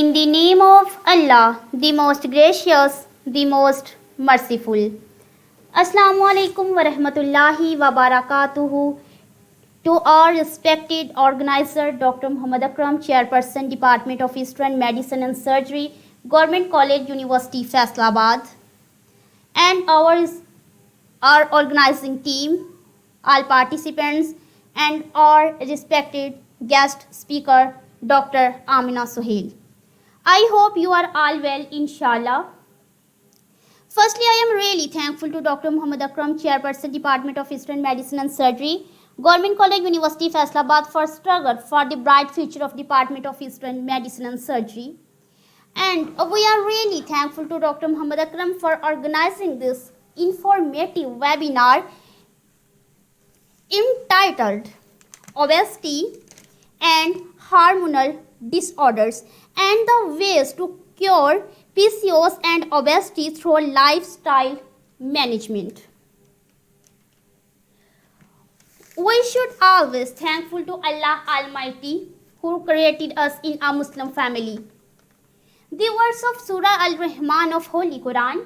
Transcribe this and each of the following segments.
In the name of Allah, the most gracious, the most merciful. Assalamu alaikum wa rahmatullahi wa barakatuhu. To our respected organizer, Dr. Muhammad Akram, Chairperson, Department of Eastern Medicine and Surgery, Government College, University, Faisalabad, and our organizing team, all participants, and our respected guest speaker, Dr. Amina Sohail. I hope you are all well, inshallah. Firstly, I am really thankful to Dr. Muhammad Akram, Chairperson, Department of Eastern Medicine and Surgery, Government College, University, Faisalabad, for struggle for the bright future of Department of Eastern Medicine and Surgery. And we are really thankful to Dr. Muhammad Akram for organizing this informative webinar entitled Obesity and Hormonal Disorders and the Ways to Cure PCOS and Obesity through Lifestyle Management. We should always thankful to Allah Almighty who created us in a Muslim family. The words of Surah Al-Rahman of Holy Quran,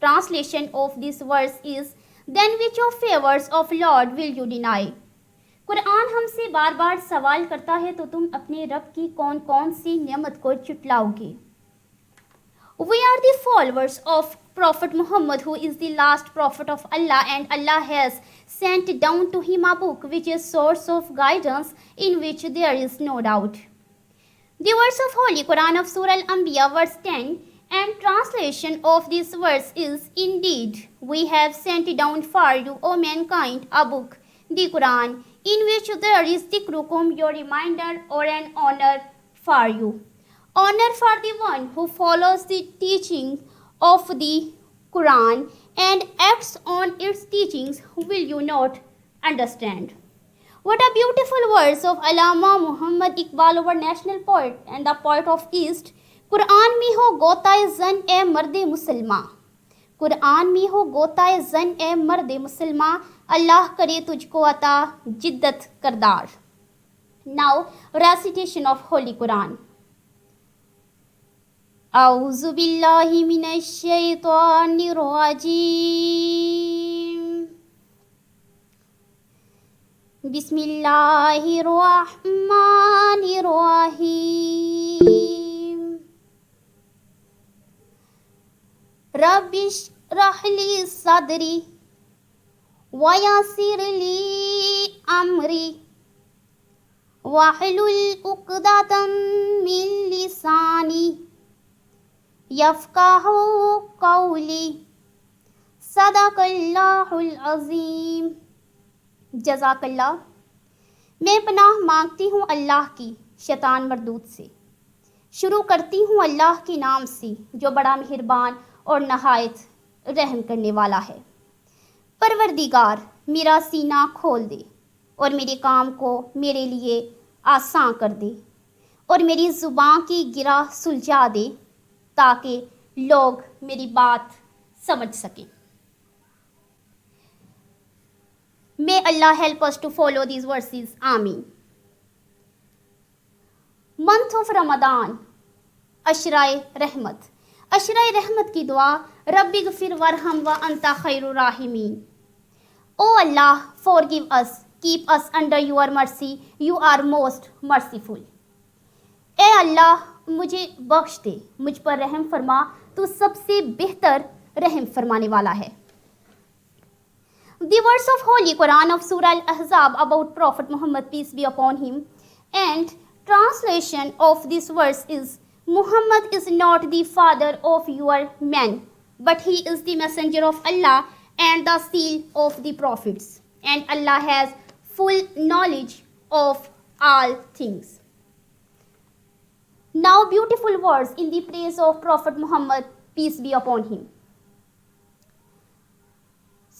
Translation of this verse is, then which of favors of Lord will you deny? Quran हमसे बार बार सवाल करता है तो तुम अपने रब की कौन कौन सी नेमत को चुटलाओगे? We are the followers of Prophet Muhammad, who is the last prophet of Allah, and Allah has sent down to him a book which is source of guidance, in which there is no doubt. The verse of Holy Quran of Surah Al-Anbiya verse 10 and translation of this verse is, indeed, we have sent down for you, O mankind, a book, the Quran, in which there is dhikrukum, your reminder or an honor for you. Honor for the one who follows the teaching of the Quran and acts on its teachings, will you not understand? What a beautiful words of Allama Muhammad Iqbal, our national poet and the poet of East. Quran में हो गोताए जन ए मर्दे मुसलमा, कुरान में हो गोताए जन ए मर्दे मुसलमा, अल्लाह करे तुझको अता जिद्दत करदार. Now recitation of Holy Quran. औज़ु बिल्लाहि मिनश शैतानिर रजीम. बिस्मिल्लाहिर रहमानिर रहीम. रब्बिश्रह ली सदरी वयस्सिर ली अमरी वहलुल उक़दतम मिन लिसानी यफ़क़हू क़ौली. सदक़ल्लाहुल अज़ीम. जज़ाकल्लाह. मैं पनाह मांगती हूँ अल्लाह की शैतान मरदूद से. शुरू करती हूँ अल्लाह के नाम से जो बड़ा मेहरबान और नहायत रहम करने वाला है. परवरदिगार, मेरा सीना खोल दे और मेरे काम को मेरे लिए आसान कर दे और मेरी ज़ुबान की गिरा सुलझा दे ताकि लोग मेरी बात समझ सकें. May Allah help us to follow these verses. Ameen. Month of Ramadan, अशराए रहमत. अशराए रहमत की दुआ, रब्बि गफिर वरहम व अंता खैरुर राहिमीन. O Allah, forgive us, keep us under your mercy, you are most merciful. ए अल्लाह, मुझे बख्श दे, मुझ पर रहम फरमा, तू सबसे बेहतर रहम फरमाने वाला है. The verse of Holy Quran of Surah Al-Ahzab about Prophet Muhammad, peace be upon him, and translation of this verse is, Muhammad is not the father of your men, but he is the messenger of Allah and the seal of the prophets, and Allah has full knowledge of all things. Now beautiful words in the praise of Prophet Muhammad, peace be upon him.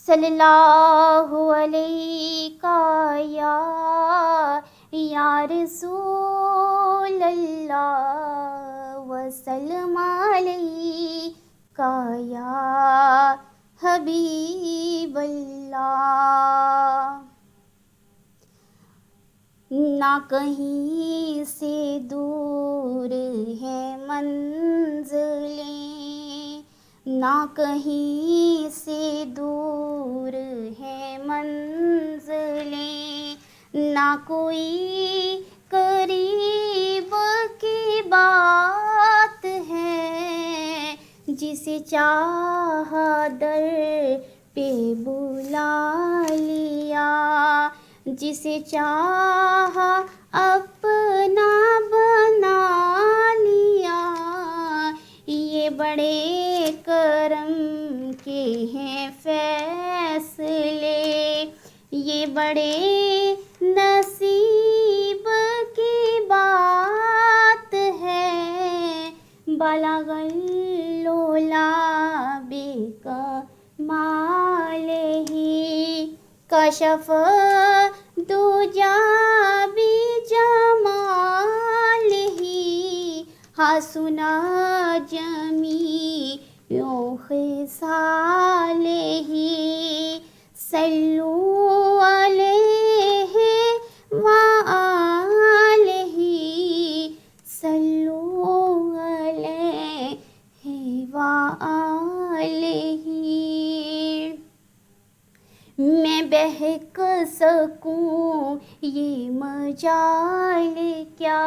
सल्लल्लाहु अलैका या रसूल अल्लाह वसल्लम अलैका या हबीब अल्लाह. ना कहीं से दूर है मंज़िलें, ना कहीं से दूर है मंज़िलें, ना कोई करीब की बात है, जिसे चाहा दर पे बुला लिया, जिसे चाहा अपना बना लिया। ये बड़े करम के हैं फैसले, ये बड़े नसीब की बात है। बलगल लोला बेकमाल ही, कशफ दुजा भी जमाल ही, हसना जमी यो खिसाल ही। सल्लू अलैहि व आलिहि, सल्लू अलैहि व आलिहि। मैं बहक सकूं ये मजाल क्या,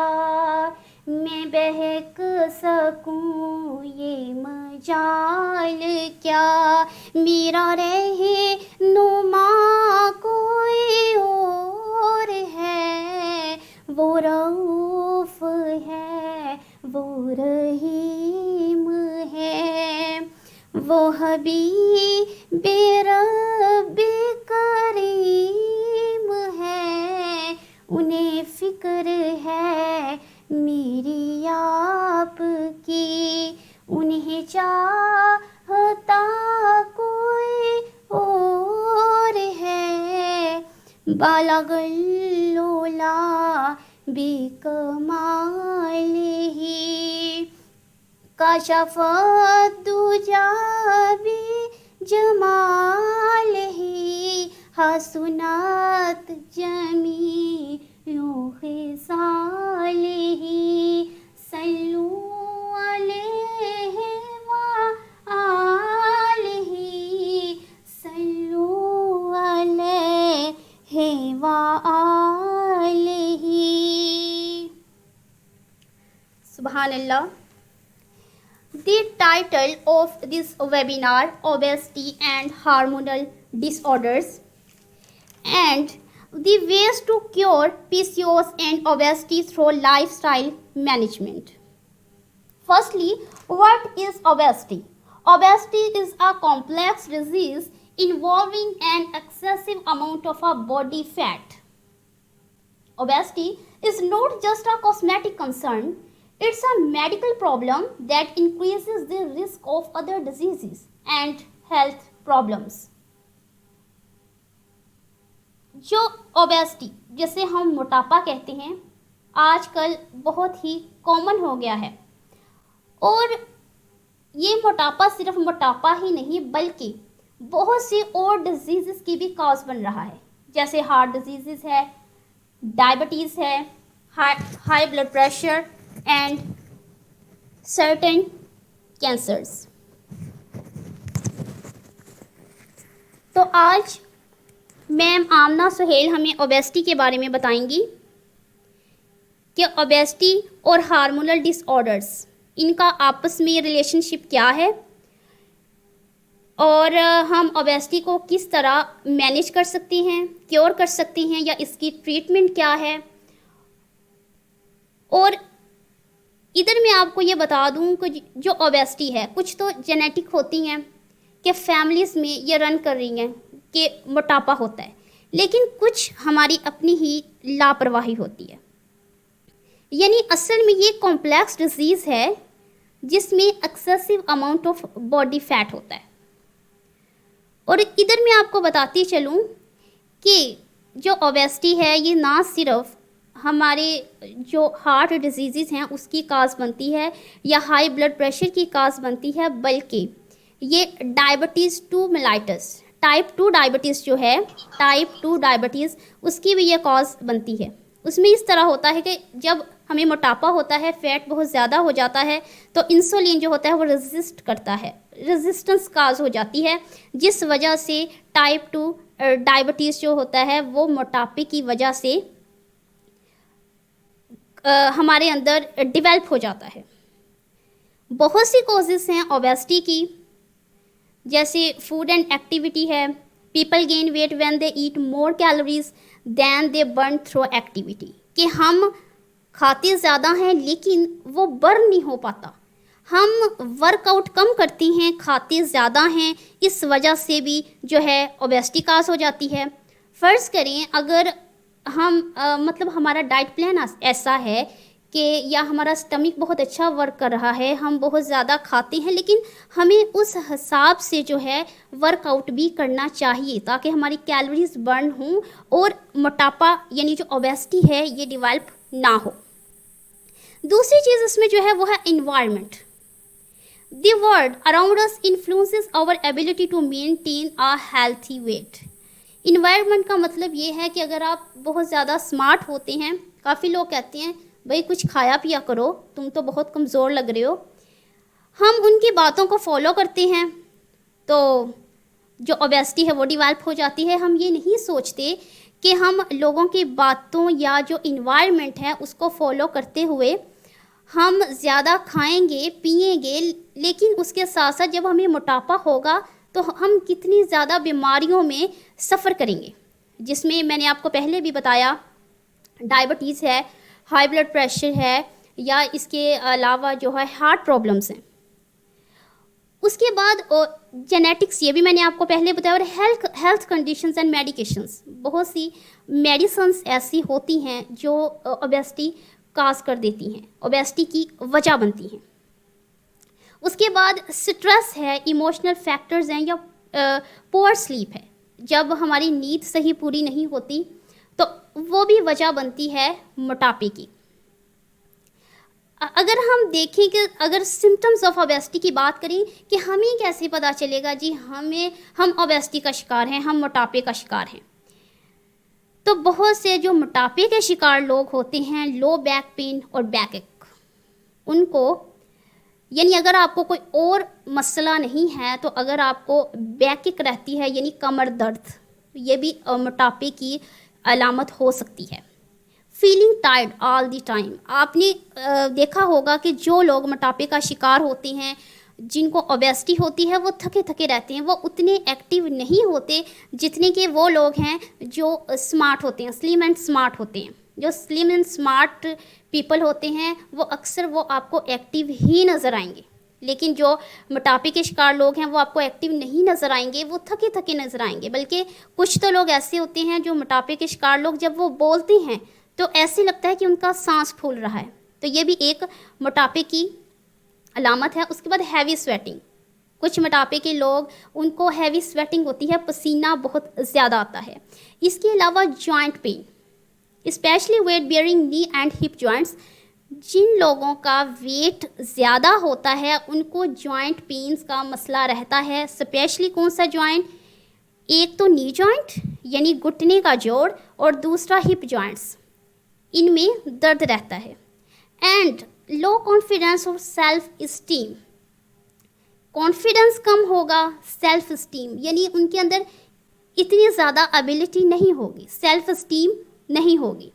मैं बहक सकूं ये मजाल क्या, मेरा रहे नुमा कोई और है, वो रऊफ है, वो रहीम है, वो हबीब रब्बे करीम है। उन्हें फिक्र है मेरी आपकी, उन्हें चाहता कोई और है। बालगल लोला बेकमाल ही, कशफ दुजा भी जमाल ही, हसनत जमी यो खिसाल ही। सल्लू अलैहि व आलिहि, सल्लू अलैहि व आलिहि। सुभान अल्लाह। The title of this webinar, Obesity and Hormonal Disorders, and the ways to cure PCOS and obesity through lifestyle management. Firstly, what is obesity? Obesity is a complex disease involving an excessive amount of a body fat. Obesity is not just a cosmetic concern, it's a medical problem that increases the risk of other diseases and health problems. जो obesity, जिसे हम मोटापा कहते हैं, आजकल बहुत ही common हो गया है। और ये मोटापा सिर्फ मोटापा ही नहीं बल्कि बहुत सी और डिजीज़ की भी कॉज बन रहा है, जैसे हार्ट डिजीज़ है, डायबिटीज़ है, high blood pressure and certain cancers. तो आज मैम आमना सुहेल हमें ओबेसिटी के बारे में बताएंगी कि ओबेसिटी और हार्मोनल डिसऑर्डर्स, इनका आपस में रिलेशनशिप क्या है और हम ओबेसिटी को किस तरह मैनेज कर सकते हैं, क्योर कर सकते हैं, या इसकी ट्रीटमेंट क्या है। और इधर मैं आपको ये बता दूं कि जो ओबेसिटी है, कुछ तो जेनेटिक होती हैं कि फैमिलीज़ में ये रन कर रही हैं कि मोटापा होता है, लेकिन कुछ हमारी अपनी ही लापरवाही होती है। यानी असल में ये कॉम्प्लेक्स डिजीज़ है जिसमें excessive amount of body fat होता है। और इधर मैं आपको बताती चलूँ कि जो ओबेसिटी है ये ना सिर्फ हमारे जो हार्ट डिजीज़ हैं उसकी काज बनती है या हाई ब्लड प्रेशर की काज बनती है, बल्कि ये डायबिटीज़ 2 मेलाइटस, टाइप 2 डायबिटीज़ जो है, टाइप 2 डायबिटीज़, उसकी भी ये कॉज बनती है। उसमें इस तरह होता है कि जब हमें मोटापा होता है, फैट बहुत ज़्यादा हो जाता है, तो इंसुलिन जो होता है वो रेजिस्ट करता है, रेजिस्टेंस काज हो जाती है, जिस वजह से टाइप 2 डायबिटीज़ जो होता है वो मोटापे की वजह से हमारे अंदर डेवलप हो जाता है। बहुत सी कॉजेज़ हैं ओबेसिटी की, जैसे फूड एंड एक्टिविटी है। People gain weight when they eat more calories than they burn through activity, कि हम खाते ज़्यादा हैं लेकिन वो बर्न नहीं हो पाता। हम वर्कआउट कम करते हैं, खाते ज़्यादा हैं, इस वजह से भी जो है ओबेसिटी काज हो जाती है। फ़र्ज़ करें अगर हम मतलब हमारा डाइट प्लान ऐसा है कि या हमारा स्टमक बहुत अच्छा वर्क कर रहा है, हम बहुत ज़्यादा खाते हैं, लेकिन हमें उस हिसाब से जो है वर्कआउट भी करना चाहिए ताकि हमारी कैलोरीज बर्न हों और मोटापा यानी जो ओबेसिटी है ये डेवलप ना हो। दूसरी चीज़ इसमें जो है वो है environment. The world around us influences our ability to maintain a healthy weight. Environment का मतलब ये है कि अगर आप बहुत ज़्यादा स्मार्ट होते हैं, काफ़ी लोग कहते हैं भाई कुछ खाया पिया करो, तुम तो बहुत कमज़ोर लग रहे हो, हम उनकी बातों को फॉलो करते हैं तो जो ओबेसिटी है वो डेवलप हो जाती है। हम ये नहीं सोचते कि हम लोगों की बातों या जो इन्वायरमेंट है उसको फॉलो करते हुए हम ज़्यादा खाएंगे पिएंगे, लेकिन उसके साथ साथ जब हमें मोटापा होगा तो हम कितनी ज़्यादा बीमारियों में सफ़र करेंगे, जिसमें मैंने आपको पहले भी बताया डायबिटीज़ है, हाई ब्लड प्रेशर है, या इसके अलावा जो है हार्ट प्रॉब्लम्स हैं। उसके बाद जेनेटिक्स, ये भी मैंने आपको पहले बताया, और हेल्थ कंडीशंस एंड मेडिकेशंस। बहुत सी मेडिसिन्स ऐसी होती हैं जो ओबेसिटी काज कर देती हैं, ओबेसिटी की वजह बनती हैं। उसके बाद स्ट्रेस है, इमोशनल फैक्टर्स हैं, या पुअर स्लीप है। जब हमारी नींद सही पूरी नहीं होती तो वो भी वजह बनती है मोटापे की। अगर हम देखें कि अगर सिम्टम्स ऑफ ओबेसिटी की बात करें कि हमें कैसे पता चलेगा जी हम ओबेसिटी का शिकार हैं, हम मोटापे का शिकार हैं, तो बहुत से जो मोटापे के शिकार लोग होते हैं, लो बैक पेन और बैक एक, उनको यानी अगर आपको कोई और मसला नहीं है तो अगर आपको बैक एक रहती है यानी कमर दर्द, ये भी मोटापे की अलामत हो सकती है। Feeling tired all the time, आपने देखा होगा कि जो लोग मोटापे का शिकार होते हैं, जिनको ओबेसिटी होती है, वो थके थके रहते हैं, वो उतने एक्टिव नहीं होते जितने कि वो लोग हैं जो स्मार्ट होते हैं, स्लिम एंड स्मार्ट होते हैं। जो स्लिम एंड स्मार्ट पीपल होते हैं वो अक्सर वो आपको एक्टिव ही नज़र आएंगे, लेकिन जो मोटापे के शिकार लोग हैं वो आपको एक्टिव नहीं नज़र आएंगे, वो थके थके नज़र आएंगे। बल्कि कुछ तो लोग ऐसे होते हैं जो मोटापे के शिकार लोग, जब वो बोलते हैं तो ऐसे लगता है कि उनका सांस फूल रहा है, तो ये भी एक मोटापे की अलामत है। उसके बाद हैवी स्वेटिंग, कुछ मोटापे के लोग उनको हैवी स्वेटिंग होती है, पसीना बहुत ज़्यादा आता है। इसके अलावा joint pain, specially weight bearing knee and hip joints, जिन लोगों का वेट ज़्यादा होता है उनको जॉइंट पेन्स का मसला रहता है। स्पेशली कौन सा जॉइंट, एक तो नी जॉइंट यानी घुटने का जोड़, और दूसरा हिप जॉइंट्स, इनमें दर्द रहता है। एंड लो कॉन्फिडेंस और सेल्फ इस्टीम, कॉन्फिडेंस कम होगा, सेल्फ इस्टीम यानी उनके अंदर इतनी ज़्यादा एबिलिटी नहीं होगी, सेल्फ इस्टीम नहीं होगी।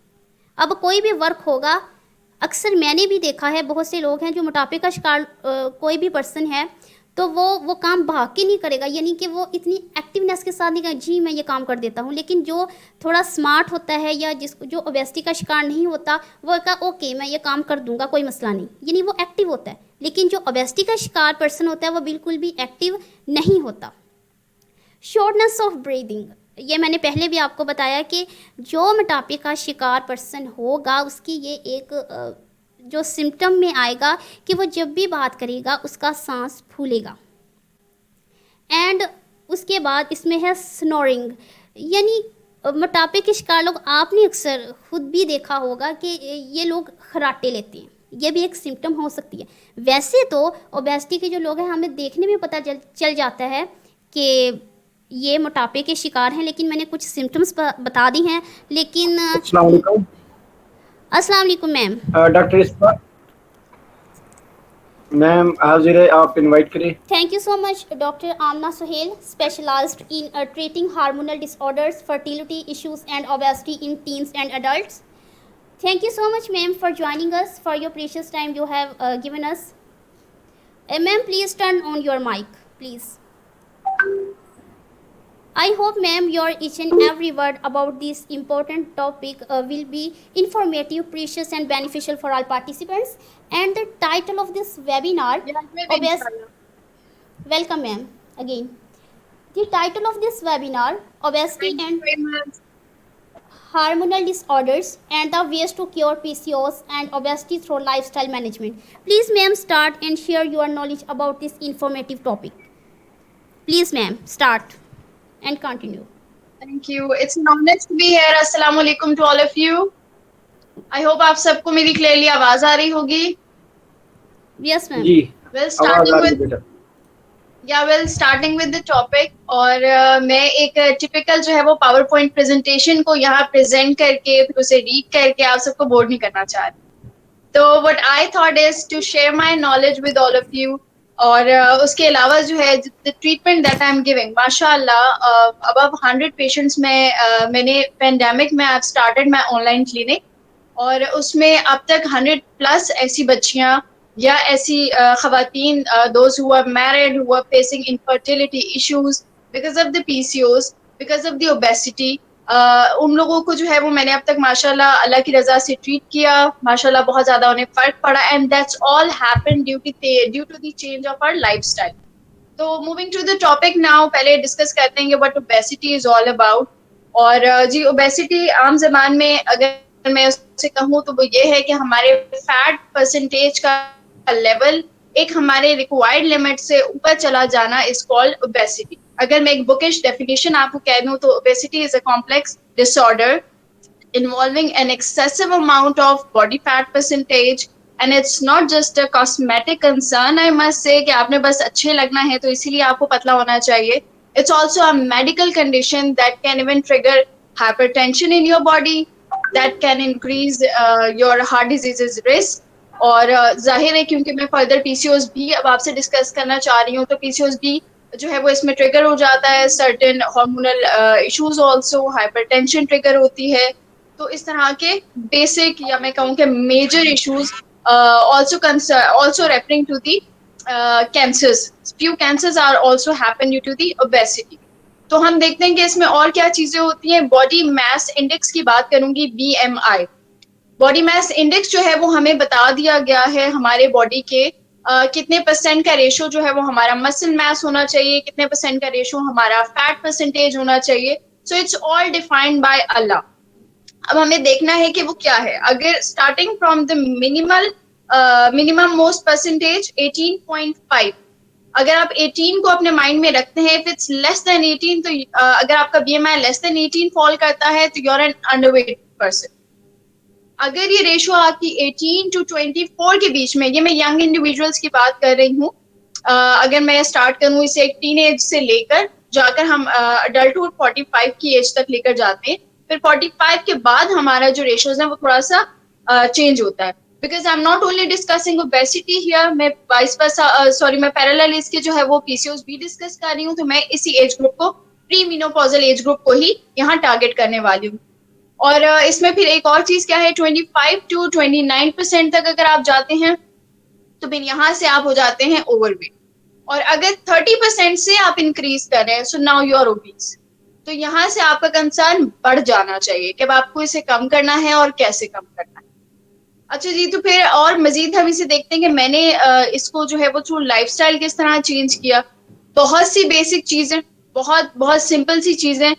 अब कोई भी वर्क होगा, अक्सर मैंने भी देखा है बहुत से लोग हैं जो मोटापे का शिकार कोई भी पर्सन है तो वो काम भाग के नहीं करेगा, यानी कि वो इतनी एक्टिवनेस के साथ नहीं करेगा जी मैं ये काम कर देता हूँ। लेकिन जो थोड़ा स्मार्ट होता है या जो ओबेसिटी का शिकार नहीं होता वो कहा ओके मैं ये काम कर दूंगा कोई मसला नहीं, यानी वो एक्टिव होता है। लेकिन जो ओबेसिटी का शिकार पर्सन होता है वो बिल्कुल भी एक्टिव नहीं होता। शॉर्टनेस ऑफ ब्रीदिंग, ये मैंने पहले भी आपको बताया कि जो मोटापे का शिकार पर्सन होगा उसकी ये एक जो सिम्टम में आएगा कि वो जब भी बात करेगा उसका सांस फूलेगा। एंड उसके बाद इसमें है स्नोरिंग, यानी मोटापे के शिकार लोग, आपने अक्सर खुद भी देखा होगा कि ये लोग खराटे लेते हैं, ये भी एक सिम्टम हो सकती है। वैसे तो ओबेसिटी के जो लोग हैं हमें देखने में पता चल जाता है कि ये मोटापे के शिकार हैं, लेकिन मैंने कुछ सिम्टम्स बता दी हैं। लेकिन अस्सलाम वालेकुम। अस्सलाम वालेकुम मैम। डॉक्टर इस्मा मैम हाजिर है, आप इनवाइट करिए। Thank you so much, Dr. Amna Sohail, specialized in treating hormonal disorders, fertility issues, and obesity in teens and adults. Thank you so much, ma'am, for joining us, for your precious time you have given us. Ma'am, please turn on your mic, please. I hope, ma'am, your each and every word about this important topic will be informative, precious, and beneficial for all participants. And the title of this webinar, obes- welcome, ma'am, again. The title of this webinar, Obesity and Hormonal Disorders and the Ways to Cure PCOS and Obesity Through Lifestyle Management. Please, ma'am, start and share your knowledge about this informative topic. Please, ma'am, start and continue. Thank you. It's an honor to be here. Assalamu alaikum to all of you. I hope आप सबको मेरी clearly आवाज आ रही होगी. Yes, ma'am. जी Well, आवाज आ starting रही है with बेटा। starting with the topic और मैं एक typical जो है वो PowerPoint presentation को यहाँ present करके फिर उसे read करके आप सबको बोर नहीं करना चाह रही. तो what I thought is to share my knowledge with all of you. और उसके अलावा जो है the treatment that I'm giving माशाल्लाह above 100 patients में मैंने pandemic में I've started my online clinic और उसमें अब तक 100+ ऐसी बच्चियां या ऐसी खवातीन those who are married who are facing infertility issues because of the PCOS because of the obesity उन लोगों को जो है वो मैंने अब तक माशाल्लाह अल्लाह की रजा से ट्रीट किया माशाल्लाह बहुत ज्यादा उन्हें फर्क पड़ा and that's all happened due to the change of our lifestyle. तो moving to the topic now पहले डिस्कस करते हैं what obesity is all about. और जी ओबेसिटी आम जबान में अगर मैं उससे कहूँ तो वो ये है कि हमारे फैट परसेंटेज का लेवल एक हमारे रिक्वायर्ड लिमिट से ऊपर चला जाना इज कॉल्ड ओबेसिटी. अगर मैं एक बुकिश डेफिनेशन आपको कह दूं तो obesity is a complex disorder involving an excessive amount of body fat percentage and it's not just a cosmetic concern. I must say कि आपने बस अच्छे लगना है तो इसीलिए आपको पतला होना चाहिए. It's also a medical condition that can even trigger hypertension in your body, that can increase your heart diseases risk. और जाहिर है क्योंकि मैं फर्दर पीसीओएस भी अब आपसे डिस्कस करना चाह रही हूँ तो पीसीओएस भी जो है वो इसमें ट्रिगर हो जाता है. Certain hormonal issues also hypertension trigger होती है. तो इस तरह के बेसिक या मैं कहूँ कि major issues also referring to the cancers. Few cancers are also happen due to the obesity. तो हम देखते हैं कि इसमें और क्या चीजें होती हैं. बॉडी मास इंडेक्स की बात करूंगी BMI. बॉडी मास इंडेक्स जो है वो हमें बता दिया गया है हमारे बॉडी के कितने परसेंट का रेशो जो है वो हमारा मसल मास होना चाहिए, कितने परसेंट का रेशो हमारा फैट परसेंटेज होना चाहिए. So it's all defined by अल्लाह. अब हमें देखना है कि वो क्या है. अगर starting from the minimum most percentage 18.5. अगर आप 18 को अपने माइंड में रखते हैं इफ इट्स लेस देन 18 तो अगर आपका BMI लेस देन 18 फॉल करता है तो you are an underweight person. अगर ये रेशो आपकी 18 to 24 के बीच में, ये मैं यंग इंडिविजुअल्स की बात कर रही हूँ, अगर मैं स्टार्ट करूँ इसे एक टीन एज से लेकर जाकर हम अडल्टहुड 45 की एज तक लेकर जाते हैं, फिर 45 के बाद हमारा जो रेशोज है वो थोड़ा सा चेंज होता है. Because I am not only discussing obesity here, मैं मैं पैरेलल इसके जो है वो पीसीओएस भी डिस्कस कर रही हूँ. तो मैं इसी एज ग्रुप को प्री मेनोपॉजल एज ग्रुप को ही यहाँ टारगेट करने वाली हूँ. और इसमें फिर एक और चीज क्या है 25 to 29% तक अगर आप जाते हैं तो फिर यहाँ से आप हो जाते हैं ओवरवेट. और अगर 30% से आप इंक्रीज कर रहे हैं so now you are obese. तो यहाँ से आपका कंसर्न बढ़ जाना चाहिए कि अब आपको इसे कम करना है और कैसे कम करना है. अच्छा जी, तो फिर और मजीद हम इसे देखते हैं कि मैंने इसको जो है वो थ्रू लाइफस्टाइल किस तरह चेंज किया. बहुत सी बेसिक चीजें, बहुत बहुत सिंपल सी चीजें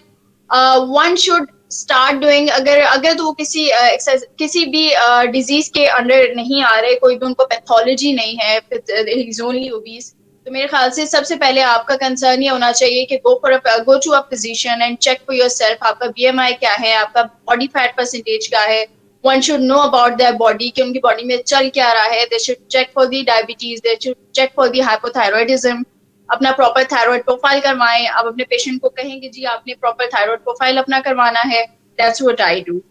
वन शुड स्टार्ट डूइंग. अगर तो वो किसी भी डिजीज के अंडर नहीं आ रहे, कोई भी उनको पैथोलॉजी नहीं है, इज ओनली ओबीस, तो मेरे ख्याल से सबसे पहले आपका कंसर्न ये होना चाहिए कि go to a physician and check for yourself. आपका BMI क्या है, आपका बॉडी फैट परसेंटेज क्या है. One should know about their body कि उनकी बॉडी में चल क्या रहा है. They should check for the diabetes, they should check for the hypothyroidism. अपना प्रॉपर थायराइड प्रोफाइल करवाएं. आप अपने पेशेंट को कहेंगे जी आपने प्रॉपर थायराइड प्रोफाइल अपना करवाना है. That's what I do.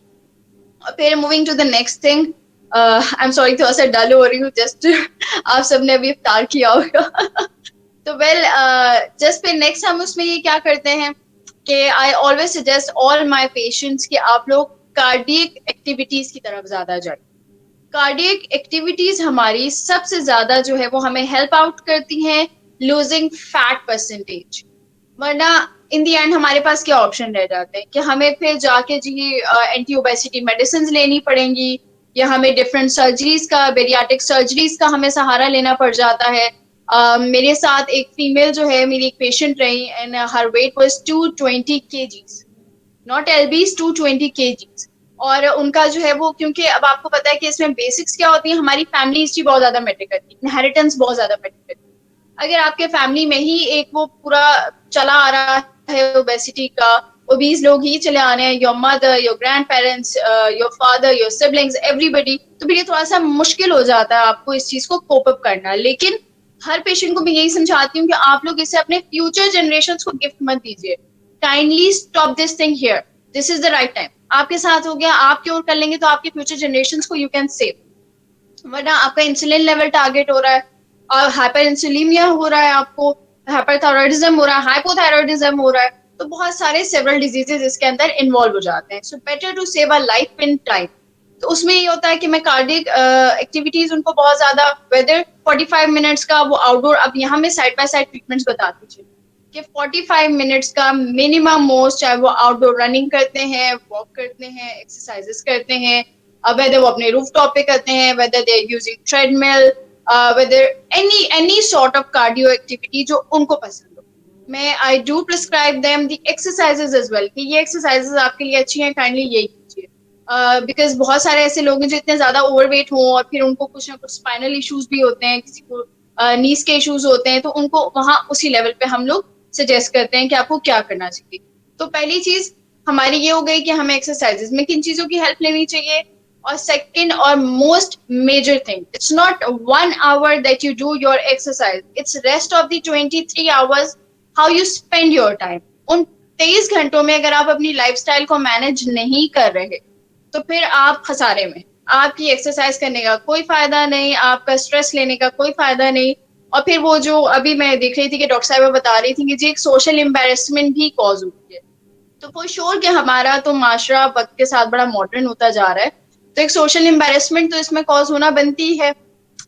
फिर moving to the next thing, I am sorry थोड़ा सा डल हो रही हूँ, जस्ट आप सबने अभी इफ्तार किया होगा तो वेल जस्ट फिर नेक्स्ट हम उसमें ये क्या करते हैं कि I always suggest all my patients कि आप लोग कार्डियक एक्टिविटीज की तरफ ज्यादा जाए। कार्डियक एक्टिविटीज हमारी सबसे ज्यादा जो है वो हमें हेल्प आउट करती हैं लूजिंग फैट परसेंटेज। वरना इन दी एंड हमारे पास क्या ऑप्शन रह जाते हैं कि हमें फिर जाके जी एंटी ओबेसिटी मेडिसिन लेनी पड़ेंगी, या हमें डिफरेंट सर्जरीज का, बेरियाट्रिक सर्जरीज का हमें सहारा लेना पड़ जाता है। मेरे साथ एक फीमेल जो है, मेरी एक पेशेंट रही and her weight was 220 kgs, not lbs, 220 kgs। और उनका जो है वो, क्योंकि अब आपको पता है कि इसमें बेसिक्स क्या होती है, हमारी फैमिली हिस्ट्री बहुत ज्यादा मैटर करती है, इनहेरिटेंस बहुत ज्यादा मैटर करती है। अगर आपके फैमिली में ही एक वो पूरा चला आ रहा है ओबेसिटी का, ओबीज लोग ही चले आ रहे हैं, your mother, your grand parents, your father, your siblings, everybody, तो फिर ये थोड़ा सा मुश्किल हो जाता है आपको इस चीज को कोप अप करना। लेकिन हर पेशेंट को मैं यही समझाती हूँ कि आप लोग इसे अपने फ्यूचर जनरेशन को गिफ्ट मत दीजिए। Kindly stop this thing here, this is the right time. आपके साथ हो गया, आप क्योर कर लेंगे तो आपके फ्यूचर जनरेशन को यू कैन सेव। वरना आपका इंसुलिन लेवल टारगेट हो रहा है और हाइपर इंसुलिमिया हो रहा है, आपको हाइपरथायरॉयडिज्म हो रहा है, हाइपोथायरॉयडिज्म हो रहा है, तो बहुत सारे सेवरल डिजीजेस इसके अंदर इन्वॉल्व हो जाते हैं। So better to save a life in time. तो उसमें ये होता है कि मैं कार्डियक एक्टिविटीज उनको बहुत ज्यादा, वेदर 45 मिनट्स का वो आउटडोर, अब यहाँ मैं साइड बाय साइड ट्रीटमेंट्स बताती हूँ कि 45 मिनट्स का मिनिमम मोस्ट, चाहे वो आउटडोर रनिंग करते हैं, वॉक करते हैं, एक्सरसाइजेस करते हैं, वेदर वो अपने रूफ टॉप पे करते हैं, whether they are using treadmill, whether any sort of cardio activity जो उनको पसंद हो, मैं I do prescribe them the exercises as well कि ये एक्सरसाइजेस आपके लिए अच्छी हैं, काइंडली यही कीजिए। बिकॉज बहुत सारे ऐसे लोग हैं जो इतने ज्यादा ओवरवेट हों और फिर उनको कुछ ना कुछ स्पाइनल इश्यूज भी होते हैं, किसी को नीज के इश्यूज होते हैं, तो उनको वहां उसी लेवल पे हम लोग सजेस्ट करते हैं कि आपको क्या करना चाहिए। तो पहली चीज हमारी ये हो गई कि हमें एक्सरसाइजेस में किन चीजों की हेल्प लेनी चाहिए। और सेकंड और most major thing, it's not 1 hour that you do your exercise, it's rest of the 23 hours how you spend your time। उन 23 घंटों में अगर आप अपनी लाइफस्टाइल को मैनेज नहीं कर रहे तो फिर आप खसारे में, आपकी एक्सरसाइज करने का कोई फायदा नहीं, आपका स्ट्रेस लेने का कोई फायदा नहीं। और फिर वो जो अभी मैं देख रही थी कि डॉक्टर साहिबा बता रही थी कि जी एक सोशल एम्बेरसमेंट भी कॉज होती है। तो फॉर श्योर कि हमारा तो माशरा वक्त के साथ बड़ा मॉडर्न होता जा रहा है, तो एक सोशल एम्बेरसमेंट तो इसमें कॉज होना बनती है।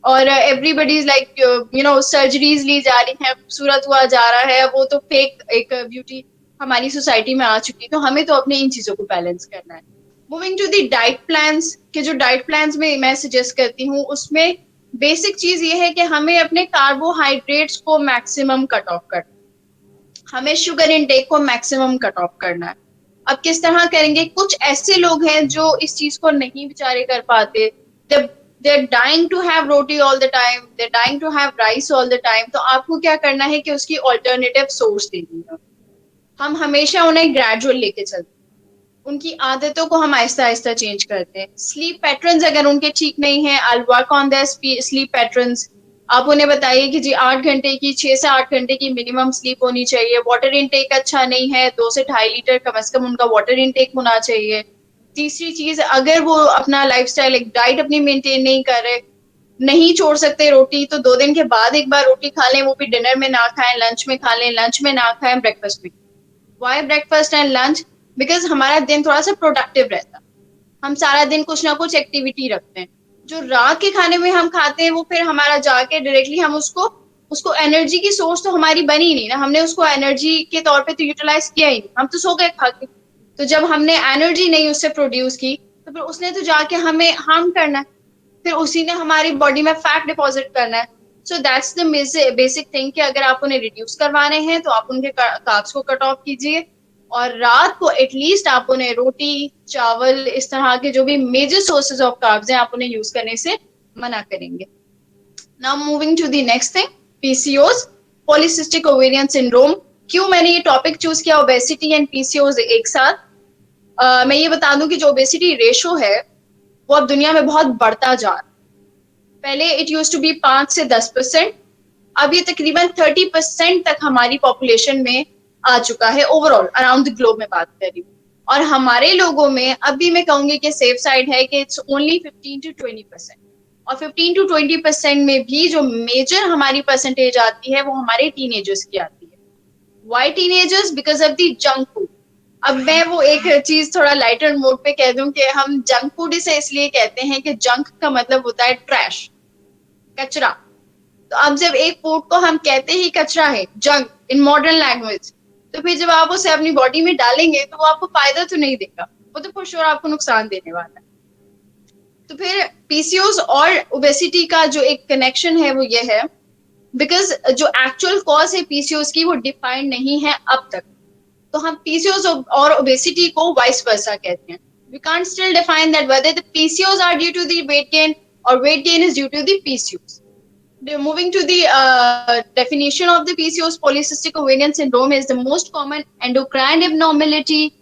और everybody like you know surgeries ली जा रही हैं, खूबसूरत हुआ जा रहा है, वो तो फेक एक ब्यूटी हमारी सोसाइटी में आ चुकी है। तो हमें तो अपने इन चीजों को बैलेंस करना है। Moving to the diet plans, के जो डाइट प्लान्स में मैं सजेस्ट करती हूँ उसमें बेसिक चीज ये है कि हमें अपने कार्बोहाइड्रेट्स को मैक्सिमम कट ऑफ करना, हमें शुगर इनटेक को मैक्सिमम कट ऑफ करना है। अब किस तरह करेंगे, कुछ ऐसे लोग हैं जो इस चीज को नहीं बेचारे कर पाते, they're dying to have roti all the time, they're dying to have rice all the time। तो आपको क्या करना है कि उसकी ऑल्टरनेटिव सोर्स देनी है। हम हमेशा उन्हें ग्रेजुअल लेके चलते, उनकी आदतों को हम आहिस्ता आहिस्ता चेंज करते हैं। स्लीप पैटर्न्स अगर उनके ठीक नहीं है, I work on their sleep patterns. आप उन्हें बताइए कि जी 8 घंटे की, 6 से 8 घंटे की मिनिमम स्लीप होनी चाहिए। वाटर इनटेक अच्छा नहीं है, 2 से 2.5 लीटर कम से कम उनका वाटर इनटेक होना चाहिए। तीसरी चीज, अगर वो अपना लाइफस्टाइल, एक डाइट अपनी मेंटेन नहीं कर रहे, नहीं छोड़ सकते रोटी, तो 2 दिन के बाद एक बार रोटी खा लें, वो भी डिनर में ना खाएं, लंच में खा लें, लंच में ना खाएं, ब्रेकफास्ट में। Why breakfast and lunch? Because हमारा दिन थोड़ा सा प्रोडक्टिव रहता है, हम सारा दिन कुछ ना कुछ एक्टिविटी रखते हैं। जो रात के खाने में हम खाते हैं वो फिर हमारा जाके डायरेक्टली हम उसको एनर्जी की सोर्स तो हमारी बनी नहीं ना, हमने उसको एनर्जी के तौर पे तो यूटिलाइज किया ही नहीं, हम तो सो गए खा के। तो जब हमने एनर्जी नहीं उससे प्रोड्यूस की तो फिर उसने तो जाके हमें हार्म करना है, फिर उसी ने हमारी बॉडी में फैट डिपॉजिट करना है। So that's the basic thing कि अगर आप उन्हें रिड्यूस करवाने हैं तो आप उनके कार्ब्स को कट ऑफ कीजिए, और रात को एटलीस्ट आप उन्हें रोटी, चावल, इस तरह के जो भी मेजर सोर्सेज ऑफ कार्ब्स हैं आप उन्हें यूज करने से मना करेंगे। Now moving to the next thing, PCOS, polycystic ovarian syndrome. क्यों मैंने ये टॉपिक चूज किया, ओबेसिटी एंड पीसीओएस एक साथ? मैं ये बता दूं कि जो ओबेसिटी रेशो है वो अब दुनिया में बहुत बढ़ता जा रहा है। पहले इट यूज्ड टू बी 5 से 10%, अब ये तकरीबन 30% तक हमारी पॉपुलेशन में आ चुका है, ओवरऑल अराउंड द ग्लोब में बात कर रही हूँ। और हमारे लोगों में अभी मैं कहूंगी कि सेफ साइड है कि इट्स ओनली 15 to 20%। और 15 to 20% में भी जो मेजर हमारी परसेंटेज आती है वो हमारे टीनेजर्स की आती है। Why teenagers? Because of the junk food. अब मैं वो एक चीज थोड़ा लाइटर मोड पे कह दूं कि हम जंक फूड इसे इसलिए कहते हैं कि जंक का मतलब होता है ट्रैश, कचरा। तो अब जब एक फूड को हम कहते ही कचरा है, जंक इन मॉडर्न लैंग्वेज, तो फिर जब आप उसे अपनी बॉडी में डालेंगे तो वो आपको फायदा तो नहीं देगा, वो तो खुश और आपको नुकसान देने वाला है। तो फिर पीसीओस और ओबेसिटी का जो एक कनेक्शन है वो ये है, बिकॉज जो एक्चुअल कॉज है पीसीओस की वो डिफाइंड नहीं है अब तक। तो हम पीसीओस और ओबेसिटी को वाइस वर्सा कहते हैं। We can't still define that whether the PCOS are due to the weight gain or weight gain is due to the PCOS. Moving to the definition of the PCOS, polycystic ovarian syndrome is the most common endocrine abnormality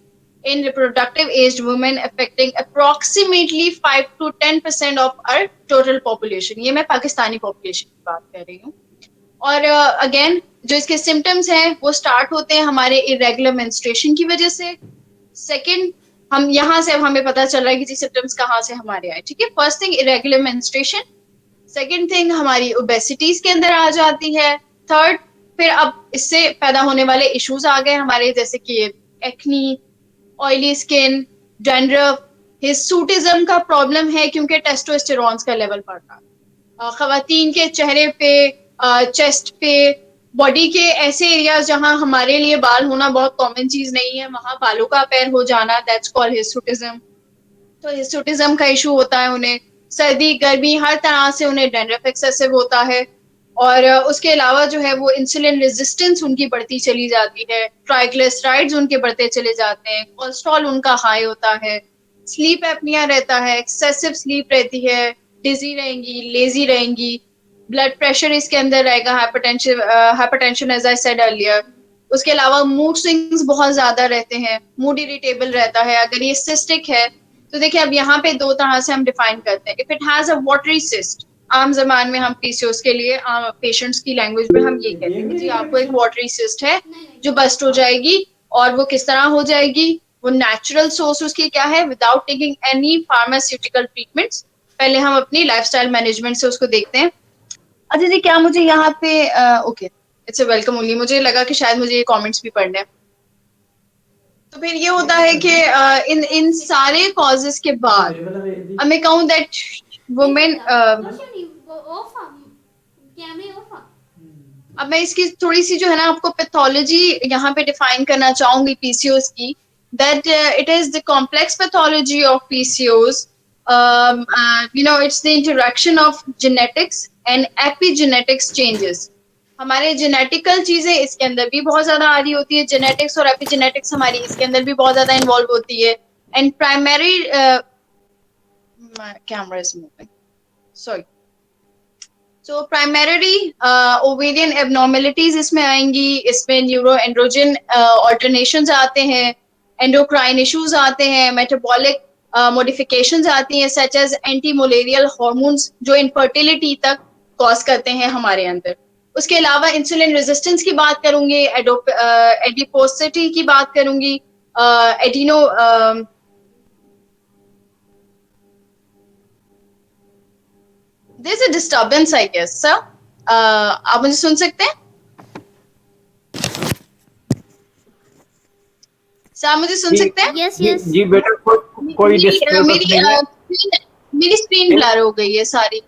in reproductive aged women, affecting approximately 5 to 10% of our total population. ये मैं Pakistani population की बात कर रही हूँ। और again जो इसके सिम्टम्स हैं वो स्टार्ट होते हैं हमारे इरेगुलर मेंस्ट्रुएशन की वजह से। सेकंड, हम यहाँ से अब हमें पता चल रहा है कि जी सिम्टम्स कहाँ से हमारे आए, ठीक है। First thing irregular menstruation, second thing हमारी ओबेसिटीज के अंदर आ जाती है, थर्ड फिर अब इससे पैदा होने वाले इश्यूज आ गए हमारे, जैसे कि acne, oily skin, dandruff, hirsutism का प्रॉब्लम है क्योंकि टेस्टोस्टेरोन का लेवल बढ़ रहा है। खवातीन के चेहरे पे, चेस्ट पे, बॉडी के ऐसे एरियाज जहां हमारे लिए बाल होना बहुत कॉमन चीज नहीं है, वहां बालों का पैर हो जाना, दैट्स कॉल्ड हिर्सुटिज्म। तो हिर्सुटिज्म का इशू होता है उन्हें, सर्दी गर्मी हर तरह से उन्हें डैंड्रफ एक्सेसिव होता है। और उसके अलावा जो है वो इंसुलिन रेजिस्टेंस उनकी बढ़ती चली जाती है, ट्राइग्लिसराइड्स उनके बढ़ते चले जाते हैं, कोलेस्ट्रॉल उनका हाई होता है, स्लीप एपनिया रहता है, एक्सेसिव स्लीप रहती है, डिजी रहेंगी, लेजी रहेंगी, ब्लड प्रेशर इसके अंदर रहेगा, hypertension as I said earlier. उसके अलावा मूड स्विंग्स बहुत ज्यादा रहते हैं, मूड इरिटेबल रहता है। अगर ये सिस्टिक है तो देखिए अब यहाँ पे दो तरह से हम डिफाइन करते हैं। If it has a watery cyst, आम जबान में हम पीसीओएस के लिए पेशेंट्स की लैंग्वेज में हम ये कहते हैं कि जी आपको एक वाटरी सिस्ट है जो बस्ट हो जाएगी। और वो किस तरह हो जाएगी, वो नेचुरल सोर्स उसकी क्या है, without taking any pharmaceutical treatments. पहले हम अपनी लाइफस्टाइल मैनेजमेंट से उसको देखते हैं। अच्छा जी, क्या मुझे यहाँ पे okay, it's a welcome only, मुझे लगा कि शायद मुझे ये कमेंट्स भी पढ़ने हैं। तो फिर ये होता है कि इन सारे कॉजेस के बाद मैं कहूँ दैट वुमेन, अब मैं इसकी थोड़ी सी जो है ना आपको पैथोलॉजी यहाँ पे डिफाइन करना चाहूंगी पीसीओएस की, that it is the complex pathology of PCOS. you know, it's the interaction of genetics and epigenetics changes. हमारे जेनेटिकल चीजें इसके अंदर भी बहुत ज्यादा आ रही होती है, जेनेटिक्स और एपिजेनेटिक्स हमारी इसके अंदर भी बहुत ज्यादा इन्वॉल्व होती है। And primary camera is moving, sorry. So primary ovarian abnormalities इसमें आएंगी, इसमें न्यूरो एंड्रोजन ऑल्टरनेशंस आते हैं, एंडोक्राइन इश्यूज आते हैं, मेटाबॉलिक मॉडिफिकेशंस आती हैं, सच एज एंटी मोलेरियल हार्मोन्स जो इनफर्टिलिटी तक कॉज करते हैं हमारे अंदर। उसके अलावा इंसुलिन रेजिस्टेंस की बात करूंगी, एडिपोसिटी की बात करूंगी, adeno there is a disturbance I guess sir, आप मुझे सुन सकते हैं सर? आप मुझे सुन सकते हैं? Yes, जी yes. जी बेटा, कोई डिस्टर्बेंस नहीं है। मेरी स्क्रीन ब्लर हो गई है सारी।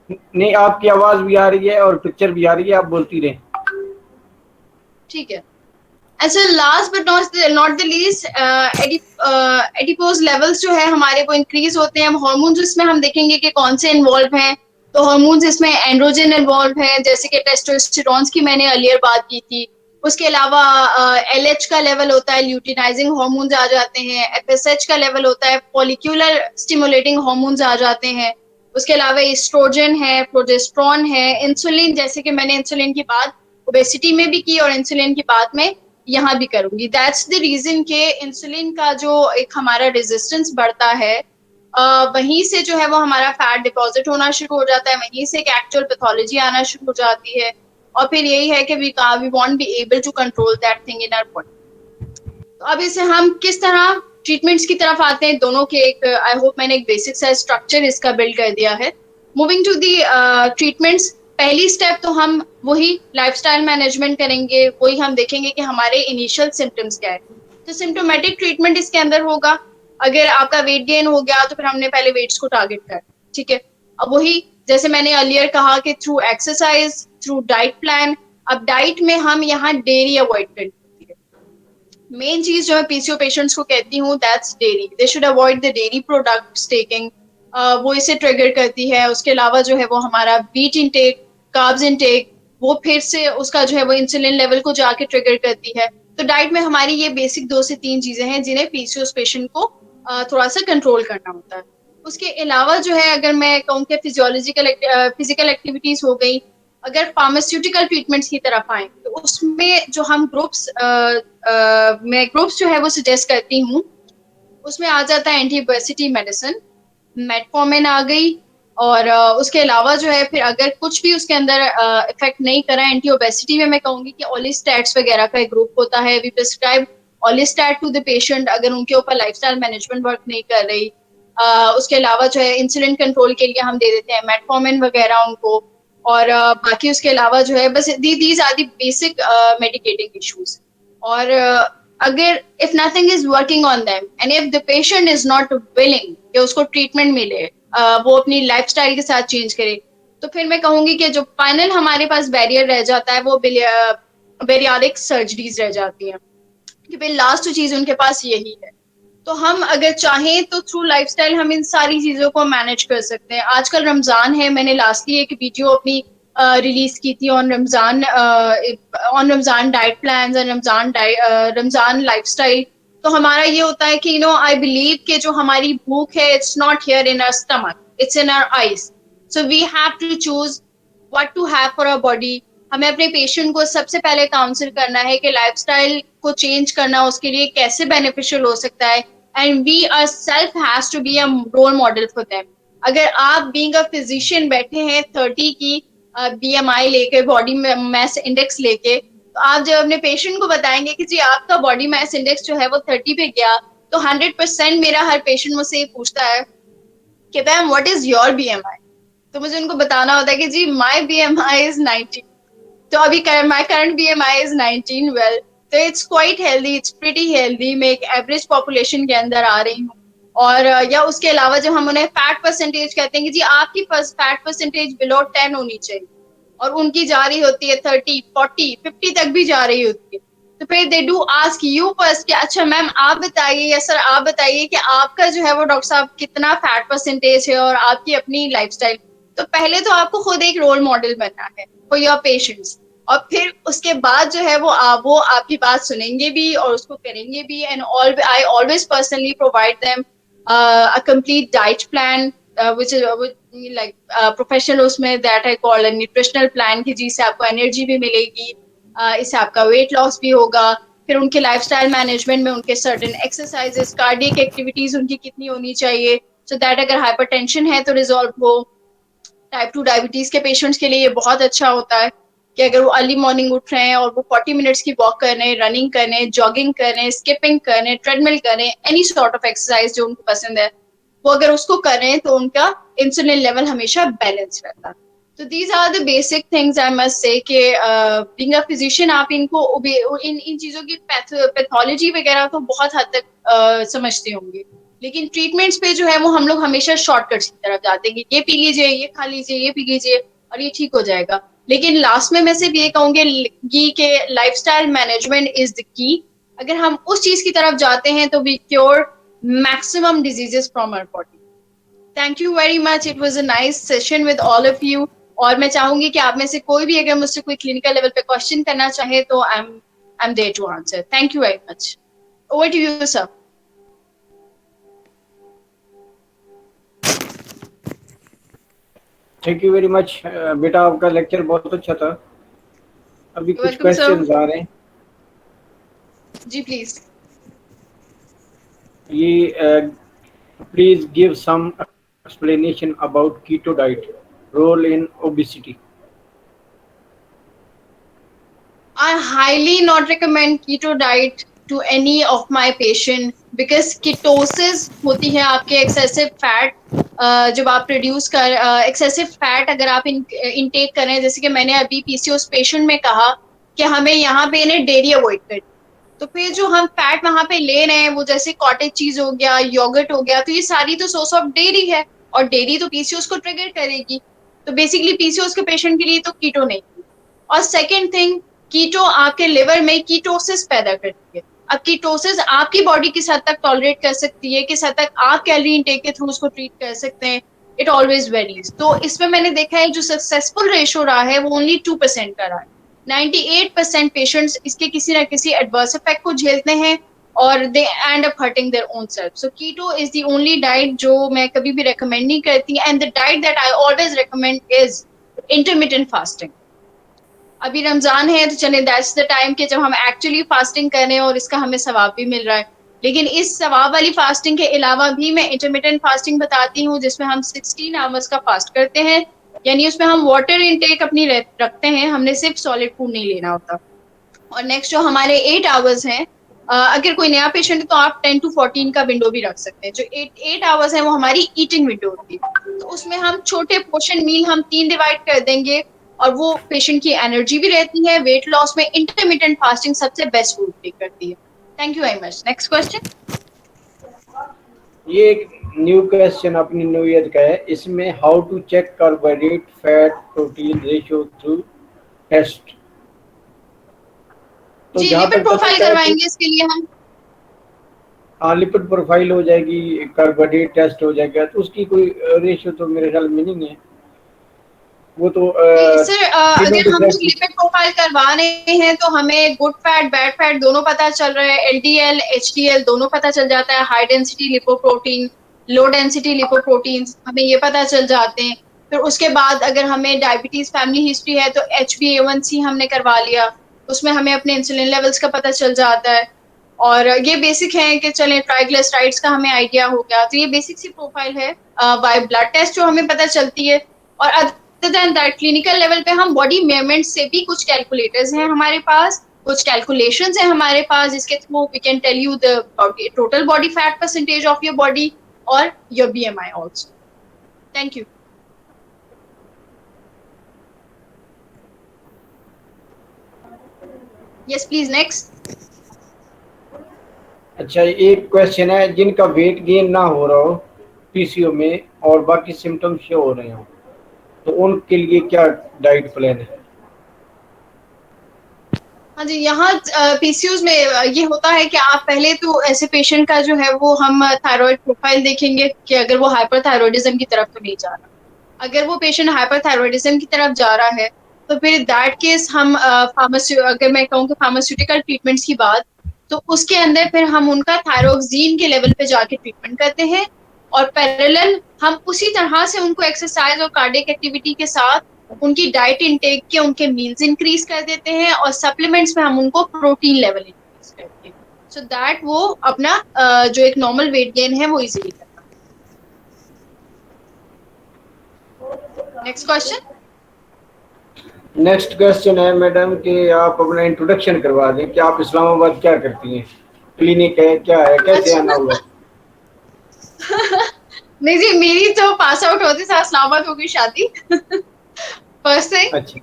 नहीं, आपकी आवाज भी आ रही है और पिक्चर भी आ रही है, आप बोलती रहे। ठीक है। अच्छा, last but not the least, adipose levels जो है हमारे वो इंक्रीज होते हैं। हार्मोन्स इसमें हम देखेंगे कि कौन से इन्वॉल्व हैं। तो हार्मोन्स इसमें एंड्रोजन इन्वॉल्व है, जैसे कि टेस्टोस्टेरोन की मैंने अर्लियर बात की थी। उसके अलावा एलएच का लेवल होता है, ल्यूटिनाइजिंग हार्मोन्स आ जाते हैं। एफएसएच का लेवल होता है, फॉलिक्यूलर स्टिमुलेटिंग हार्मोन्स आ जाते हैं। उसके अलावा एस्ट्रोजन है, प्रोजेस्टेरॉन है, इंसुलिन, जैसे कि मैंने इंसुलिन की बात ओबेसिटी में भी की और इंसुलिन की बात में यहाँ भी करूंगी। दैट्स द रीजन के इंसुलिन का जो एक हमारा रेजिस्टेंस बढ़ता है, वहीं से जो है वो हमारा फैट डिपॉजिट होना शुरू हो जाता है, वहीं से एक एक्चुअल पैथोलॉजी आना शुरू हो जाती है। और फिर यही है कि we won't be able to control that thing in our body. तो अब इसे हम किस तरह ट्रीटमेंट्स की तरफ आते हैं, दोनों के एक आई होप मैंने एक बेसिक सा स्ट्रक्चर इसका बिल्ड कर दिया है। मूविंग टू दी ट्रीटमेंट्स, पहली स्टेप तो हम वही लाइफस्टाइल मैनेजमेंट करेंगे, वही हम देखेंगे कि हमारे इनिशियल सिम्टम्स क्या है। तो सिम्टोमेटिक ट्रीटमेंट इसके अंदर होगा। अगर आपका वेट गेन हो गया तो फिर हमने पहले वेट्स को टारगेट कर, ठीक है। अब वही जैसे मैंने अर्लियर कहा कि through exercise, through diet plan. अब डाइट में हम यहाँ डेयरी अवॉइड करेंगे। मेन चीज जो मैं पीसीओ पेशेंट्स को कहती हूँ that's dairy, they should avoid the dairy products taking, वो इसे ट्रिगर करती है। उसके अलावा जो है वो हमारा व्हीट इनटेक, कार्ब्स इनटेक, वो फिर से उसका जो है वो इंसुलिन लेवल को जाके ट्रिगर करती है। तो डाइट में हमारी ये बेसिक 2 से 3 चीजें हैं जिन्हें पीसीओएस पेशेंट को थोड़ा सा कंट्रोल करना होता है। उसके अलावा जो है अगर मैं कहूँ कि फिजिकल एक्टिविटीज हो गई, अगर फार्मास्यूटिकल ट्रीटमेंट्स की तरफ आए तो उसमें जो हम मैं ग्रुप्स जो है वो सजेस्ट करती हूँ, उसमें आ जाता है एंटी ओबेसिटी मेडिसिन, मेटफॉर्मिन आ गई। और उसके अलावा जो है फिर अगर कुछ भी उसके अंदर इफेक्ट नहीं करा, एंटी ओबेसिटी में मैं कहूंगी कि ऑलिस्टैट्स वगैरह का एक ग्रुप होता है, we prescribe orlistat to the patient अगर उनके ऊपर लाइफस्टाइल मैनेजमेंट वर्क नहीं कर रही। उसके अलावा जो है इंसुलिन कंट्रोल के लिए हम दे देते हैं मेटफॉर्मिन वगैरह उनको। और बाकी उसके अलावा जो है बस these are the basic medicating issues. और अगर if nothing is working on them and if the patient is not willing कि उसको ट्रीटमेंट मिले, वो अपनी लाइफस्टाइल के साथ चेंज करे, तो फिर मैं कहूंगी कि जो फाइनल हमारे पास बैरियर रह जाता है वो बेरियारिक सर्जरीज रह जाती हैं, कि भाई लास्ट चीज उनके पास यही है। तो हम अगर चाहें तो थ्रू लाइफस्टाइल हम इन सारी चीजों को मैनेज कर सकते हैं। आजकल रमजान है, मैंने लास्टली एक वीडियो अपनी रिलीज की थी ऑन रमजान डाइट प्लान्स और रमजान लाइफस्टाइल। तो हमारा ये होता है कि आई बिलीव कि जो हमारी भूख है it's not here in our stomach, it's in our eyes. So we have to choose what to have for our body. हमें अपने पेशेंट को सबसे पहले काउंसिल करना है कि लाइफस्टाइल को चेंज करना उसके लिए कैसे बेनिफिशियल हो सकता है, and we are self has to be a role model for them. अगर आप बीइंग अ फिजिशियन बैठे हैं 30 की बीएमआई लेके, बॉडी मैस इंडेक्स लेके, तो आप जब अपने पेशेंट को बताएंगे कि जी आपका बॉडी मैस इंडेक्स जो है वो 30 पे गया, तो 100% मेरा हर पेशेंट मुझसे ये पूछता है कि ma'am what is your BMI. तो मुझे उनको बताना होता है कि जी माय बीएमआई इज 90। तो अभी my current BMI is 19। Well, तो it's quite healthy, it's pretty healthy, मैं एक एवरेज पॉपुलेशन के अंदर आ रही हूँ। और या उसके अलावा जब हम उन्हें फैट परसेंटेज कहते हैं कि जी आपकी फैट परसेंटेज बिलो 10 होनी चाहिए, और उनकी जा रही होती है 30, 40, 50 तक भी जा रही होती है, तो फिर they do ask you first कि अच्छा मैम आप बताइए या सर आप बताइए कि आपका जो है वो डॉक्टर साहब कितना फैट परसेंटेज है और आपकी अपनी लाइफस्टाइल। तो पहले तो आपको खुद एक रोल मॉडल बनना है फॉर योर पेशेंट्स, और फिर उसके बाद जो है वो आपकी बात सुनेंगे भी और उसको करेंगे भी। And I always personally provide them a complete diet plan, which is like professional उसमें that I call nutritional plan, की जिससे आपको एनर्जी भी मिलेगी, इससे आपका वेट लॉस भी होगा। फिर उनके लाइफस्टाइल मैनेजमेंट में उनके सर्टेन एक्सरसाइजेस, कार्डियक एक्टिविटीज उनकी कितनी होनी चाहिए, सो दैट अगर हाइपरटेंशन है तो रिजॉल्व हो। टाइप 2 डायबिटीज के पेशेंट्स के लिए ये बहुत अच्छा होता है कि अगर वो अर्ली मॉर्निंग उठ रहे हैं और वो 40 मिनट्स की वॉक कर रहे हैं, रनिंग कर रहे हैं, जॉगिंग कर रहे हैं, स्किपिंग कर रहे हैं, ट्रेडमिल कर रहे हैं, एनी सॉर्ट ऑफ एक्सरसाइज जो उनको पसंद है, वो अगर उसको कर रहे हैं तो उनका इंसुलिन लेवल हमेशा बैलेंस रहता है। तो these are the basic things I must say कि बीइंग अ फिजिशियन आप इनको इन चीजों की पैथोलॉजी वगैरह तो बहुत हद तक समझते होंगे, लेकिन ट्रीटमेंट्स पे जो है वो हम लोग हमेशा शॉर्टकट्स की तरफ जाते हैं कि ये पी लीजिए, ये खा लीजिए, ये पी लीजिए और ये ठीक हो जाएगा। लेकिन लास्ट में मैं सिर्फ ये कहूंगी कि lifestyle management is the key. अगर हम उस चीज की तरफ जाते हैं तो we cure maximum diseases from our body. Thank you very much, it was a nice session with all of you. और मैं चाहूंगी कि आप में से कोई भी अगर मुझसे कोई क्लिनिकल लेवल पे क्वेश्चन करना चाहे तो I am there to answer. Thank you very much. Over to you sir. Thank you very much बेटा, आपका लेक्चर बहुत अच्छा था। अभी कुछ वेलकम सर। क्वेश्चंस आ रहे हैं। जी प्लीज। ये please give some explanation about keto diet role in obesity. I highly not recommend keto diet to any of my patient because ketosis होती है आपके एक्सेसिव फैट जब आप प्रोड्यूस कर एक्सेसिव फैट अगर आप इनटेक कर रहे हैं, जैसे कि मैंने अभी पीसीओएस पेशेंट में कहा कि हमें यहाँ पे इन्हें डेयरी अवॉइड करनी, तो फिर जो हम फैट वहां पे ले रहे हैं वो जैसे कॉटेज चीज हो गया, योगर्ट हो गया, तो ये सारी तो सोर्स ऑफ डेयरी है और डेयरी तो पीसीओएस को ट्रिगर करेगी। तो बेसिकली पीसीओएस के पेशेंट के लिए तो कीटो नहीं। और सेकेंड थिंग, कीटो आपके लिवर में कीटोसिस पैदा करती है। अब कीटोसिस आपकी बॉडी किस हद तक टॉलरेट कर सकती है, किस हद तक आप कैलोरी इनटेक के थ्रू उसको ट्रीट कर सकते हैं, इट ऑलवेज वेरीज। तो इसमें मैंने देखा है जो सक्सेसफुल रेशो रहा है वो ओनली 2% का रहा है। 98% पेशेंट्स इसके किसी ना किसी एडवर्स इफेक्ट को झेलते हैं और they end up hurting their own self. So keto is the only diet जो मैं कभी भी रेकमेंड नहीं करती, and the diet that I always recommend is intermittent fasting. अभी रमजान है तो चले दैट्स द टाइम के जब हम एक्चुअली फास्टिंग कर रहे हैं और इसका हमें सवाब भी मिल रहा है। लेकिन इस सवाब वाली फास्टिंग के अलावा भी मैं इंटरमिटेंट फास्टिंग बताती हूँ जिसमें हम 16 आवर्स का फास्ट करते हैं, यानी उसमें हम वाटर इनटेक अपनी रखते हैं, हमने सिर्फ सॉलिड फूड नहीं लेना होता। और नेक्स्ट जो हमारे 8 आवर्स हैं, अगर कोई नया पेशेंट है तो आप 10 to 14 का विंडो भी रख सकते हैं। जो 8 आवर्स है वो हमारी ईटिंग विंडो होती है, तो उसमें हम छोटे पोर्शन मील हम 3 डिवाइड कर देंगे और वो पेशेंट की एनर्जी भी रहती है। वेट लॉस में इंटरमिटेंट फास्टिंग सबसे बेस्ट रोल प्ले करती है। Thank you very much. Next question. ये एक न्यू क्वेश्चन अपनी न्यू ईयर का है, इसमें how to check carbohydrate fat protein ratio through test. तो जी, जहाँ लिपिड तक प्रोफाइल करवाएंगे इसके लिए हम। हाँ, लिपिड प्रोफाइल हो जाएगी, कार्बोहाइड्रेट टेस्ट हो जाएगा, तो उसकी कोई रेशियो तो मेरे ख्याल में नहीं है। वो तो सर अगर हम लोग लिपिड प्रोफाइल करवा रहे हैं तो हमें गुड फैट बैड फैट दोनों पता चल रहा है, एलडीएल एचडीएल दोनों पता चल जाता है, high density lipoprotein low density lipoproteins हमें ये पता चल जाते हैं। फिर उसके बाद अगर हमें डायबिटीज फैमिली हिस्ट्री है तो HbA1c हमने करवा लिया, उसमें हमें अपने इंसुलिन लेवल्स का पता चल जाता है। और ये बेसिक है कि चलें ट्राइग्लिसराइड्स का हमें आइडिया हो गया, तो ये बेसिक सी प्रोफाइल है। बाय ब्लड टेस्ट जो हमें पता चलती है, और other than that clinical level पे हम बॉडी मेजरमेंट से भी कुछ कैलकुलेटर्स हैं हमारे पास, कुछ कैलकुलेशंस हैं हमारे पास जिसके through we can tell you the total body fat percentage of your body और your BMI also. Thank you. Yes please next. अच्छा, एक क्वेश्चन है, जिनका वेट गेन ना हो रहा हो पीसीओ में और बाकी सिम्टम्स शो हो रहे हो, तो उनके लिए क्या डाइट प्लान है? हाँ जी, यहाँ पीसीओज में ये होता है कि आप पहले तो ऐसे पेशेंट का जो है वो हम थायराइड प्रोफाइल देखेंगे कि अगर वो हाइपरथायरॉयडिज्म की तरफ तो नहीं जा रहा। अगर वो पेशेंट हाइपरथायरॉयडिज्म की तरफ जा रहा है तो फिर दैट केस हम अगर मैं कहूँ कि फार्मास्यूटिकल ट्रीटमेंट्स की बात, तो उसके अंदर फिर हम उनका थायरोक्सिन के लेवल पे जाके ट्रीटमेंट करते हैं, और पैरेलल हम उसी तरह से उनको एक्सरसाइज और कार्डियक एक्टिविटी के साथ उनकी डाइट इनटेक के उनके मील्स इंक्रीज कर देते हैं, और सप्लीमेंट्स में हम उनको प्रोटीन लेवल इंक्रीज करते हैं, सो दैट वो अपना जो एक नॉर्मल वेट गेन है वो इजीली कर पाए। Next question. नेक्स्ट क्वेश्चन है मैडम कि आप अपना इंट्रोडक्शन करवा दें कि आप इस्लामाबाद क्या करती हैं, क्लिनिक है, क्या है, कैसे आना हुआ? नहीं जी, मेरी तो पास आउट होते साथ इस्लामाबाद हो गई शादी फर्स्ट थिंग। अच्छा।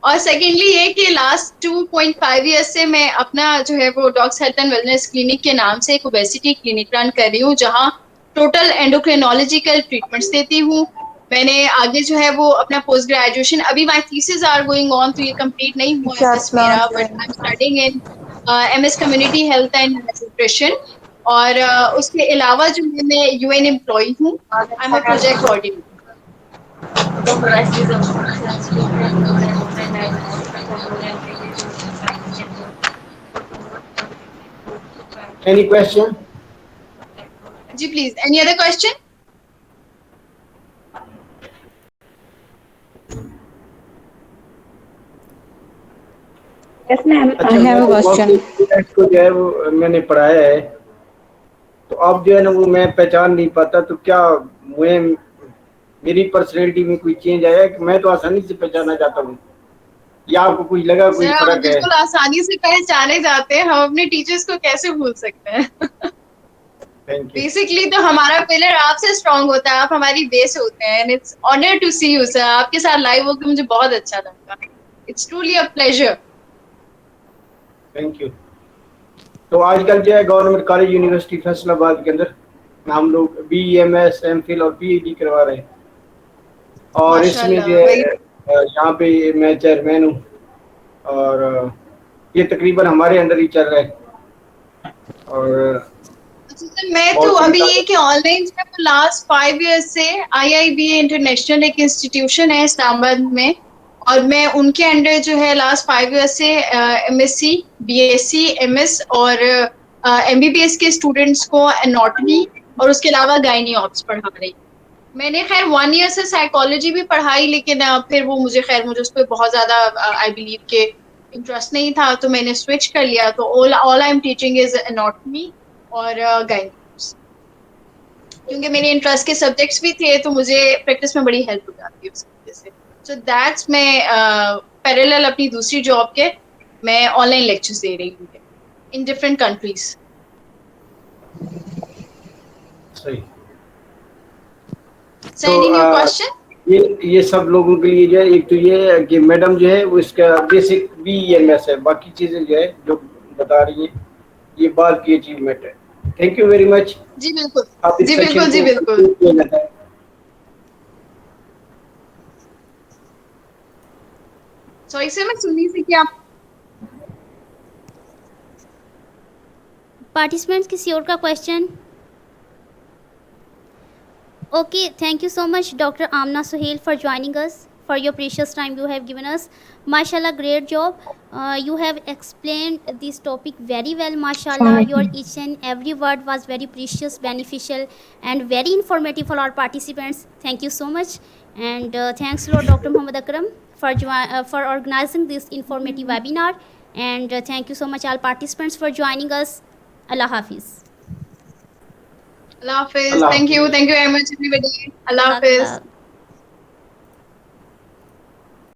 और सेकेंडली ये कि लास्ट 2.5 ईयर्स से मैं अपना जो है वो dogs health and wellness clinic के नाम से एक ओबेसिटी क्लिनिक रन कर रही हूँ, जहाँ टोटल एंडोक्रिनोलॉजिकल ट्रीटमेंट्स देती हूँ। मैंने आगे जो है वो अपना पोस्ट ग्रेजुएशन, अभी my thesis are going on, तो ये कंप्लीट नहीं हुआ है बस मेरा, but I am studying in MS community health and nutrition. और उसके अलावा जो है मैं UN एम्प्लॉय हूँ, I am a project coordinator. Any question? जी please, any other question? Yes, ma'am. I have a question. को जो है वो मैंने पढ़ाया है, तो अब जो है ना वो मैं पहचान नहीं पाता, तो क्या मेरी पर्सनैलिटी में कोई चेंज आया कि मैं तो आसानी से पहचाना जाता हूँ? या आपको कुछ लगा कोई सर आप फर्क है? बिल्कुल आसानी से पहचाने जाते हैं, हम अपने टीचर्स को कैसे भूल सकते हैं? Thank you. बेसिकली तो हमारा पिलर आपसे स्ट्रांग होता है, आप हमारी बेस होते हैं, and it's honour to see you sir. आपके साथ लाइव होकर मुझे बहुत अच्छा लगा। It's truly a pleasure. Thank you. तो आजकल जो है गवर्नमेंट कॉलेज यूनिवर्सिटी फैसलाबाद के अंदर हम लोग BEMS MPhil और PhD करवा रहे हैं, और इसमें जो माशाल्लाह, है वेरी यहाँ पे मैं चेयरमैन हूँ, और ये तकरीबन हमारे अंडर ही चल रहा है। और अच्छा सर, मैं तो बहुत अभी सुविधा ये कि ऑनलाइन जो है लास्ट 5 years से IIBA इंटरनेशनल एक इंस्टीट्यूशन है इस्लामाबाद में, और मैं उनके अंडर जो है लास्ट 5 years से MSc BSc MS और MBBS के स्टूडेंट्स को एनाटॉमी और उसके अलावा गायनी ऑप्स पढ़ा रही हूँ। मैंने खैर 1 year से साइकोलॉजी भी पढ़ाई, लेकिन फिर वो मुझे उस पर बहुत ज्यादा आई बिलीव के इंटरेस्ट नहीं था, तो मैंने स्विच कर लिया। तो all I am teaching is anatomy और गाइनेकोलॉजी, क्योंकि मेरे इंटरेस्ट के सब्जेक्ट्स भी थे, तो मुझे प्रैक्टिस में बड़ी हेल्प हो जाती है उस वजह से। सो दैट्स मैं पैरेलल अपनी दूसरी जॉब के मैं ऑनलाइन लेक्चर्स दे रही हूँ इन डिफरेंट कंट्रीज। सही। सर तो एनी न्यू क्वेश्चन? ये सब लोगों के लिए जो है, एक तो ये है कि मैडम जो है वो इसका बेसिक BEMS है, बाकी चीजें जो है जो बता रही हैं ये बाद की अचीवमेंट है। Thank you very much. जी बिल्कुल, आप इस जी सेशन बिल्कुल, जी को बिल्कुल। conclude किया जाता है। सॉरी सर, मैं सुनी थी कि आप पार्टिसिपेंट्स किसी और का question? Okay, thank you so much, Dr. Amna Suhail, for joining us, for your precious time you have given us. Mashallah, great job. You have explained this topic very well, mashallah. Your each and every word was very precious, beneficial, and very informative for our participants. Thank you so much. And thanks to Dr. Muhammad Akram for organizing this informative webinar. And thank you so much all participants for joining us. Allah Hafiz. Allah Hafiz. Allah Thank you हाफिज़। very much everybody. Allah Hafiz. Jazakallah.